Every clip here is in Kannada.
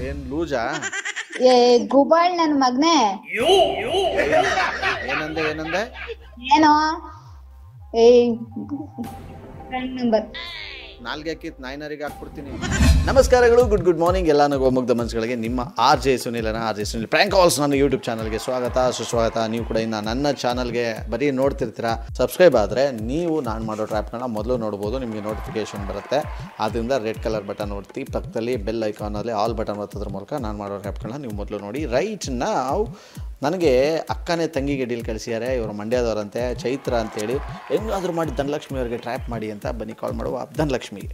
ಏನ್ ಲೂಜಾ? ಏ ಗುಬಾಳ್ ನನ್ ಮಗ್ನೆ. ಏನಂದೆ ಏನೋ ಏಯ್ ನಂಬರ್ ನಾಲ್ಗೆ ಕಿತ್ ನಾಯಿನರಿಗೆ ಹಾಕ್ಬಿಡ್ತೀನಿ. ನಮಸ್ಕಾರಗಳು, ಗುಡ್ ಮಾರ್ನಿಂಗ್ ಎಲ್ಲ ಮುಗ್ಧ ಮನಸ್ಸುಗಳಿಗೆ. ನಿಮ್ಮ R J Sunil prank calls ನನ್ನ ಯೂಟ್ಯೂಬ್ ಚಾನಲ್ಗೆ ಸ್ವಾಗತ ಸುಸ್ವಾಗತ. ನೀವು ಕೂಡ ಇನ್ನು ನನ್ನ ಚಾನಲ್ಗೆ ಬರೀ ನೋಡ್ತಿರ್ತೀರಾ. ಸಬ್ಸ್ಕ್ರೈಬ್ ಆದರೆ ನೀವು ನಾನು ಮಾಡೋ ಟ್ರ್ಯಾಪ್ಗಳನ್ನ ಮೊದಲು ನೋಡ್ಬೋದು, ನಿಮಗೆ ನೋಟಿಫಿಕೇಷನ್ ಬರುತ್ತೆ. ಆದ್ದರಿಂದ ರೆಡ್ ಕಲರ್ ಬಟನ್ ಒತ್ತಿ, ಪಕ್ಕದಲ್ಲಿ ಬೆಲ್ ಐಕಾನಲ್ಲಿ ಆಲ್ ಬಟನ್ ಒತ್ತೋದ್ರ ಮೂಲಕ ನಾನು ಮಾಡೋ ಟ್ರ್ಯಾಪ್ಗಳನ್ನ ನೀವು ಮೊದಲು ನೋಡಿ. ರೈಟ್ ನಾವು ನನಗೆ ಅಕ್ಕನೇ ತಂಗಿಗೆ ಡೀಲ್ ಕಳಿಸಿದ್ದಾರೆ. ಇವರು ಮಂಡ್ಯದವರಂತೆ, ಚೈತ್ರ ಅಂತೇಳಿ. ಹೆಂಗಾದರೂ ಮಾಡಿ ಧನಲಕ್ಷ್ಮಿ ಅವರಿಗೆ ಟ್ರ್ಯಾಪ್ ಮಾಡಿ ಅಂತ ಬನ್ನಿ ಕಾಲ್ ಮಾಡುವ ಧನಲಕ್ಷ್ಮಿಗೆ.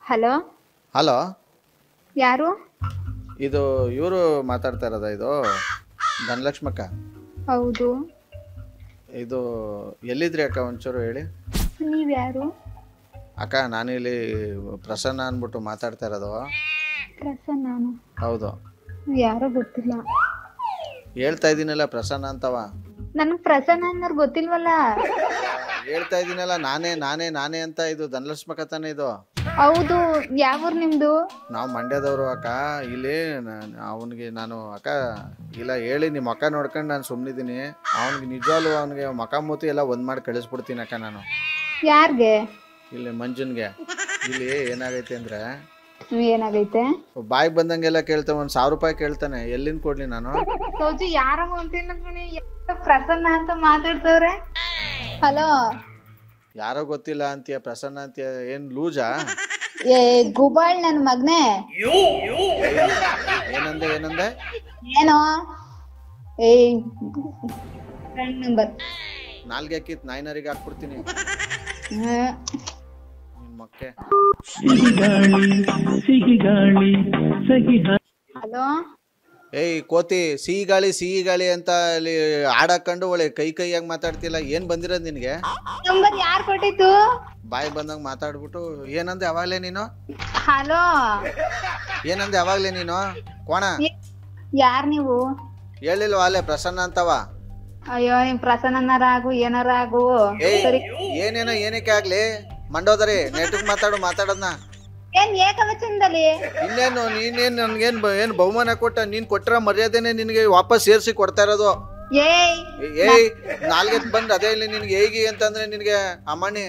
ಹಲೋ ಹಲೋ, ಯಾರು? ಇದು ಇವರು ಮಾತಾಡ್ತಾ ಇರೋದಾ? ಇದು ಧನಲಕ್ಷ್ಮಕ್ಕ? ಹೌದು. ಇದು ಎಲ್ಲಿದ್ರಿ ಅಕ್ಕ, ಒಂಚೂರು ಹೇಳಿ. ನೀವ್ಯಾರು? ಅಕ್ಕ ನಾನಿಲ್ಲಿ ಪ್ರಸನ್ನ ಅಂದ್ಬಿಟ್ಟು ಮಾತಾಡ್ತಾ ಇರೋದು. ಪ್ರಸನ್ನ? ಹೌದು. ಯಾರೋ ಗೊತ್ತಿಲ್ಲ. ಹೇಳ್ತಾ ಇದ್ದೀನಲ್ಲ ಪ್ರಸನ್ನ ಅಂತವ. ನನಗೆ ಪ್ರಸನ್ನ ಅನ್ನೋರು ಗೊತ್ತಿಲ್ವಲ್ಲ. ಹೇಳ್ತಾ ಇದ್ದೀನಲ್ಲ ನಾನೇ ಅಂತ. ಇದು ಧನಲಕ್ಷ್ಮಕ್ಕ ತಾನೇ ಇದು? ಹೌದು. ಯಾವೂರು ನಿಮ್ದು? ನಾವು ಮಂಡ್ಯದವರು ಅಕ್ಕ. ಇಲ್ಲಿ ಅವನಿಗೆ ನಾನು ಅಕ್ಕ ಇಲ್ಲ ಹೇಳಿ ನಿಮ್ಮ ಅಕ್ಕ ನೋಡ್ಕೊಂಡು ನಾನು ಸುಮ್ಮನಿದ್ದೀನಿ. ಅವನಿಗೆ ನಿಜವಾಗ್ಲೂ ಅವನಿಗೆ ಮಕ ಮೂತಿ ಎಲ್ಲ ಒಂದ್ ಮಾಡಿ ಕಳಿಸ್ಬಿಡ್ತೀನಿ ಅಕ್ಕ ನಾನು. ಯಾರ್ಗೆ? ಇಲ್ಲಿ ಮಂಜುನ್ಗೆ. ಇಲ್ಲಿ ಏನಾಗೈತೆ ಅಂದ್ರೆ, ಏನಾಗೈತೆ? ಬಾಯಿಗೆ ಬಂದಂಗೆಲ್ಲ ಕೇಳ್ತಾನೆ. 1,000 ರೂಪಾಯಿ ಕೇಳ್ತಾನೆ. ಎಲ್ಲಿಂದ ಕೊಡ್ಲಿ ನಾನು? ಸೌಜಿ ಯಾರೋ ಪ್ರಸನ್ನ ಅಂತ ಮಾತಾಡ್ತವ್ರೆ. ಹಲೋ, ಯಾರೋ ಗೊತ್ತಿಲ್ಲ ಅಂತೀಯ, ಪ್ರಸನ್ನ ಅಂತೀಯ. ಏನ್ ಲೂಜಾ? ಏ ಗುಬಾಳ್ ನನ್ ಮಗ್ನೆ. ಏನಂದೆ ಏನೋ ಏಯ್ ನಂಬರ್ ನಾಲ್ಗೆ ಕಿತ್ ನಾಯಿನರಿಗೆ ಹಾಕ್ಬಿಡ್ತೀನಿ ನಿಮ್ಮಕ್ಕೆ. ಹಲೋ. ಏಯ್ ಕೋತಿ, ಸಿಹಿ ಗಾಳಿ ಅಂತ ಅಲ್ಲಿ ಹಾಡಾಕೊಂಡು ಒಳ್ಳೆ ಕೈಯಾಗಿ ಮಾತಾಡ್ತಿಲ್ಲ. ಏನ್ ಬಂದಿರೋದು ನಿನ್ಗೆ? ನಂಬರ್ ಯಾರ್ ಕೊಟ್ಟಿತ್ತು? ಬಾಯಿ ಬಂದಂಗ ಮಾತಾಡ್ಬಿಟ್ಟು ಏನಂದೆ ಅವಾಗ್ಲೇ ನೀನು? ಹಲೋ, ಏನಂದೆ ಅವಾಗ್ಲೇ ನೀನು? ಕೋಣ ಯಾರ್ ನೀವು? ಹೇಳಿಲ್ವ ಅಲ್ಲೇ ಪ್ರಸನ್ನ ಅಂತವ? ಅಯ್ಯೋ, ನಿಮ್ ಪ್ರಸನ್ನನಾರ ಆಗು, ಏನಾರ ಆಗು. ಏನೇನೋ ಏನಕ್ಕೆ ಆಗ್ಲಿ, ಮಂಡೋದರಿ ನೆಟ್ಟಿಗೆ ಮಾತಾಡೋದನ್ನ. ಏನ್ ಏಕವಚನದಲ್ಲಿ? ಇನ್ನೇನು ನೀನೇನ್ ನನ್ಗೇನ್ ಏನ್ ಬಹುಮಾನ ಕೊಟ್ಟ? ನೀನ್ ಕೊಟ್ಟಿರೋ ಮರ್ಯಾದೆನೆ ನಿನ್ಗೆ ವಾಪಸ್ ಸೇರಿಸಿ ಕೊಡ್ತಾ ಇರೋದು. ಏಯ್ ನಾಲ್ಗೆತ್ ಬಂದ್ ಅದೇ ಇಲ್ಲಿ ನಿನ್ಗೆ ಹೇಗಿ ಅಂತಂದ್ರೆ ನಿನ್ಗೆ ಅಮ್ಮಣ್ಣಿ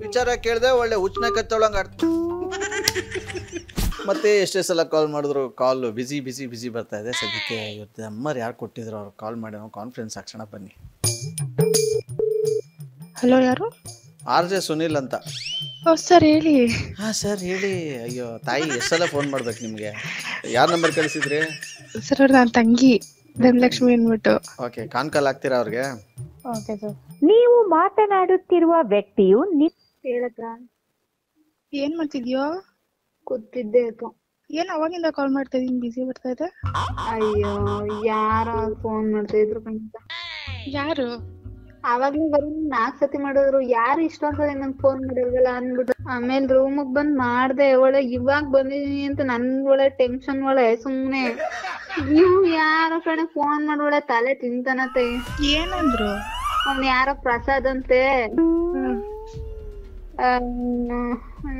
ವಿಚಾರ ಕೇಳ್ದೆ ಒಳ್ಳೆ ಹುಚ್ಚನ ಕತ್ತೊಳಂಗ ಅರ್ಥ. ಮತ್ತೆ ಎಷ್ಟೇ ಸಲ ಕಾಲ್ ಮಾಡಿದ್ರು ಕಾಲ್ ಬಿಸಿ ಬರ್ತಾ ಇದೆ. ಸದ್ಯಕ್ಕೆ ಇವತ್ತು ಅಮ್ಮರು ಯಾರು ಕೊಟ್ಟಿದ್ರು ಅವ್ರು ಕಾಲ್ ಮಾಡಿ ನಾವು ಕಾನ್ಫರೆನ್ಸ್ ಹಾಕ್ಸೋಣ ಬನ್ನಿ. ಹಲೋ, ಯಾರು? ಆರ್ ಜೆ ಸುನಿಲ್ ಅಂತ. ಸರ್ ಹೇಳಿ. ಹಾ ಸರ್ ಹೇಳಿ. ಅಯ್ಯೋ ತಾಯಿ, ಎಷ್ಟು ಸಲ ಫೋನ್ ಮಾಡ್ಬೇಕು ನಿಮ್ಗೆ? ಯಾರ ನಂಬರ್ ಕಳಿಸಿದ್ರಿ? ಸರ್ ಅವ್ರು ನನ್ನ ತಂಗಿ ಧನಲಕ್ಷ್ಮಿ ಅಂದ್ಬಿಟ್ಟು. ಓಕೆ, ಕಾಲ್ ಆಗ್ತೀರಾ ಅವ್ರಿಗೆ? Okay sir. ನೀವು ಮಾತನಾಡುತ್ತಿರುವ ವ್ಯಕ್ತಿಯು ಹೇಳಕ್ಕ. ಏನ್ ಮಾಡ್ತಿದ್ಯೋ? ಕೂತಿದ್ದೆ ಅಕ್ಕ. ಏನ್ ಅವಾಗಿಂದ ಕಾಲ್ ಮಾಡ್ತಾ ಇದೀನಿ, ಬಿಸಿ ಬರ್ತಾ ಇದೆ. ಅಯ್ಯೋ, ಯಾರ ಫೋನ್ ಮಾಡ್ತಾ ಇದ್ರು ಕಂತ. ಯಾರು? ಅವಾಗ್ಲೂ ಬರೀ 4 ಸತಿ ಮಾಡಿದ್ರು. ಯಾರು ಇಷ್ಟೊಂದ್ ಸಲ ನಂಗೆ ಫೋನ್ ಮಾಡಿರಲ್ಲ ಅಂದ್ಬಿಟ್ಟು ಆಮೇಲೆ ರೂಮಿಗೆ ಬಂದ್ ಮಾಡ್ದೆ. ಒಳ್ಳೆ ಇವಾಗ ಬಂದಿದೀನಿ ಅಂತ ನನ್ ಒಳ್ಳೆ ಟೆನ್ಷನ್ ಒಳ್ಳೆ ಸುಮ್ನೆ. ನೀವು ಯಾರ ಕಡೆ ಫೋನ್ ಮಾಡಿ ಒಳ್ಳೆ ತಲೆ ತಿಂತಾನತ್ತೆ. ಏನಂದ್ರು? ಅವ್ನ್ ಯಾರೋ ಪ್ರಸಾದ್ ಅಂತೆ.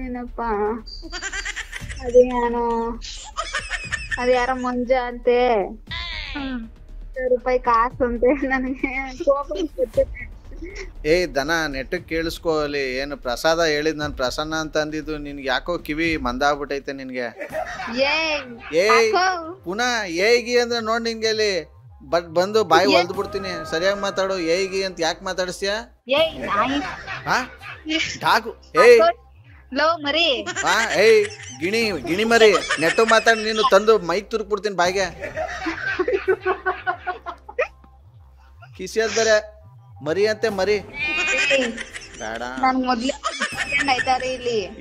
ಏನಪ್ಪ ಅದ್ಯಾರೋ ಮಂಜ ಅಂತೆ. 1,000 ರೂಪಾಯಿ ಕಾಸು ಅಂತೆ. ನನಗೆ ಏಯ್ ದನ, ನೆಟ್ಟಗ್ ಕೇಳಿಸ್ಕೋ. ಅಲ್ಲಿ ಏನು ಪ್ರಸಾದ ಹೇಳಿದ್ ನಾನು ಪ್ರಸನ್ನ ಅಂತ ಅಂದಿದ್ದು. ನಿನ್ಗೆ ಯಾಕೋ ಕಿವಿ ಮಂದಾಗ್ಬಿಟ್ಟೈತೆ ನಿನ್ಗೆ. ಏಯ್ ಪುನಃ ಏಗಿ ಅಂದ್ರೆ ನೋಡ್ ನಿನ್ಗೆ ಅಲ್ಲಿ ಬಂದು ಬಾಯಿ ಹೊಲ್ದ್ ಬಿಡ್ತೀನಿ. ಸರಿಯಾಗಿ ಮಾತಾಡು. ಏಗಿ ಅಂತ ಯಾಕೆ ಮಾತಾಡಿಸ್ತೀಯ? ಡಾಕು. ಏಯ್ ಮರಿ. ಏಯ್ ಗಿಣಿ ಮರಿ, ನೆಟ್ಟು ಮಾತಾಡಿ. ನೀನು ತಂದು ಮೈಕ್ ತುರ್ಕ್ಬಿಡ್ತೀನಿ ಬಾಯಿಗೆ. ಕಿಸಿಯದ್ ಬೇರೆ ಮರಿ ಅಂತೆ ಮರಿ. ಬೇಡ,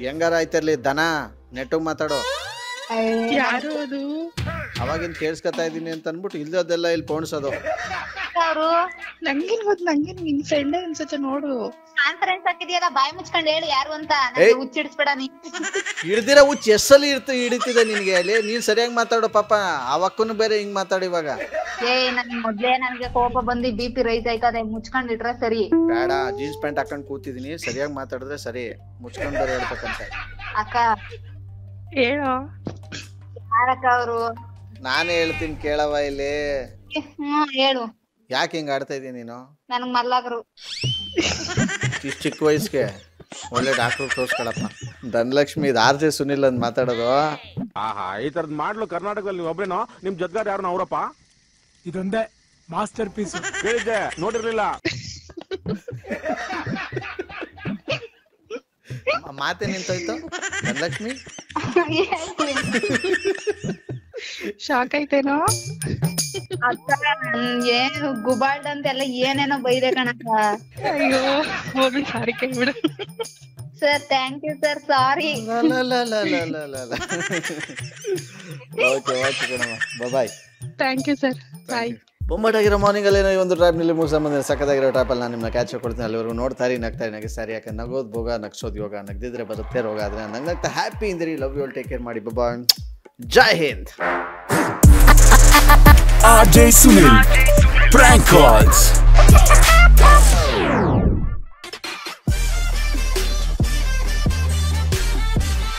ಹೆಂಗಾರ ಆಯ್ತಿರ್ಲಿ ದನ, ನೆಟ್ಟು ಮಾತಾಡು. ಯಾರು ಅದು? ಅವಾಗಿಂದ ಕೇಳಿಸ್ಕೊತಾ ಇದೀನಿ ಅಂತ ಅನ್ಬಿಟ್ಟು ಇಲ್ದೋದೆಲ್ಲ ಇಲ್ಲಿ ಪೋಣಿಸೋದು. ಅವರು ನಂಗೇನ್ ಗೊತ್ತು, ನಂಗೇನ್ ನಿನ್ ಫ್ರೆಂಡ್ ಅನ್ಸುತ್ತೆ ನೋಡು. ಕಾನ್ಫರೆನ್ಸ್ ಹಾಕಿದ್ಯಲ್ಲ, ಬಾಯಿ ಮುಚ್ಕೊಂಡು ಹೇಳು ಯಾರು ಅಂತ. ಹುಚ್ಚಿಡಿಸ್ಬೇಡ ನೀ. ಹಿಡ್ದಿರ ಹುಚ್ಚ ಎಷ್ಟಲ್ಲಿ ಹಿಡಿತಿದೆ ನಿನ್ಗೆ ಅಲ್ಲಿ. ನೀನ್ ಸರಿಯಾಗಿ ಮಾತಾಡೋ ಪಾಪ. ಅವಕ್ಕೂ ಬೇರೆ ಹಿಂಗ್ ಮಾತಾಡಿ ಇವಾಗ. ನನ್ ಮೊದ್ಲೇ ನನ್ಗೆ ಕೋಪ ಬಂದು BP ರೈಸ್ ಆಯ್ತದೆ. ಮುಚ್ಕೊಂಡಿಟ್ರೆ ಸರಿ. ಬೇಡ, ಜೀನ್ಸ್ ಪ್ಯಾಂಟ್ ಹಾಕೊಂಡ್ ಕೂತಿದೀನಿ, ಸರಿಯಾಗಿ ಮಾತಾಡಿದ್ರೆ ಸರಿ. ಮುಚ್ಕೊಂಡ್ ಬೇರೆ ಹೇಳ್ಬೇಕಂತ. ಅಕ್ಕ ಹೇಳೋ. ಯಾರಕ್ಕ ಅವರು? ನಾನೇ ಹೇಳ್ತೀನಿ ಕೇಳವ ಇಲ್ಲಿ. ಹೇಳು. ಯಾಕೆ ಹಿಂಗ ಆಡ್ತಾ ಇದೀನಿ ನೀನು? ನನ್ಗ್ ಮಲ್ಲಾಗ್ರು. ಇಷ್ಟು ಚಿಕ್ಕ ವಯಸ್ಸಿಗೆ ಒಳ್ಳೆ ಡಾಕ್ಟರ್ ತೋರ್ಸ್ಕೊಳಪ್ಪ. ಧನಲಕ್ಷ್ಮಿ, ಇದು RJ ಸುನಿಲ್ ಅಂತ ಮಾತಾಡೋದು. ಆಹಾ, ಈ ತರದ್ ಮಾಡ್ಲು ಕರ್ನಾಟಕದಲ್ಲಿ ಒಬ್ರೇನೋ? ನಿಮ್ ಜೊತೆಗಾರ ಯಾರು ಅವರಪ್ಪ? ಇದೊಂದೇ ಮಾಸ್ಟರ್ ಪೀಸ್. ಕೇಳಿದ್ದೆ, ನೋಡಿರ್ಲಿಲ್ಲ. ಮಾತೆ ನಿಂತೋಯ್ತು ಧನಲಕ್ಷ್ಮಿ. ಶಾಕ್ ಆಯ್ತೇನೋ. ಅಕ್ಕ ಏನು ಗುಬಾಲ್ಡ್ ಅಂತೆಲ್ಲ ಏನೇನೋ ಬೈದೆ ಕಣಕ್ಕ. ಅಯ್ಯೋ ಹೋಗ್ಲಿ, ಸಾರಿ ಕೇಳ್ಬಿಡು. Sir thank you sir, sorry. Okay okay ಕಣಮ್ಮ, bye. Thank you sir, bye. ಬೊಂಬಾಟಾಗಿರೋ ಮಾರ್ನಿಂಗ್ ಅಲ್ಲಿ ಏನೋ ಒಂದು ಟ್ರಾಪ್ನಲ್ಲಿ ಮುಗಿಸ್ಕೊಂಬಂದ್ರೆ ಸಕ್ಕತ್ತಾಗಿರೋ ಟ್ರಾಪಲ್ಲಿ ನಾನು ನಿಮ್ಮನ್ನ ಕ್ಯಾಚ್ ಕೊಡ್ತೀನಿ. ಅಲ್ಲಿವರೆಗೂ ನೋಡ್ತಾರಿ, ನಗ್ತಾರಿ, ನಗಿಸ್ತಾರಿ. ಯಾಕೆ ನಗೋದು ಭೋಗ, ನಗ್ಸೋದು ಯೋಗ. ನಗ್ದಿದ್ರೆ ಬರುತ್ತೆ ರೋಗ. ಆದರೆ ನಂಗಂತ ಹ್ಯಾಪಿ ಇಂದಿರಿ. Love you all, take care ಮಾಡಿ. ಬಾಯ್, ಜೈ Hind. RJ Sunil, prank calls.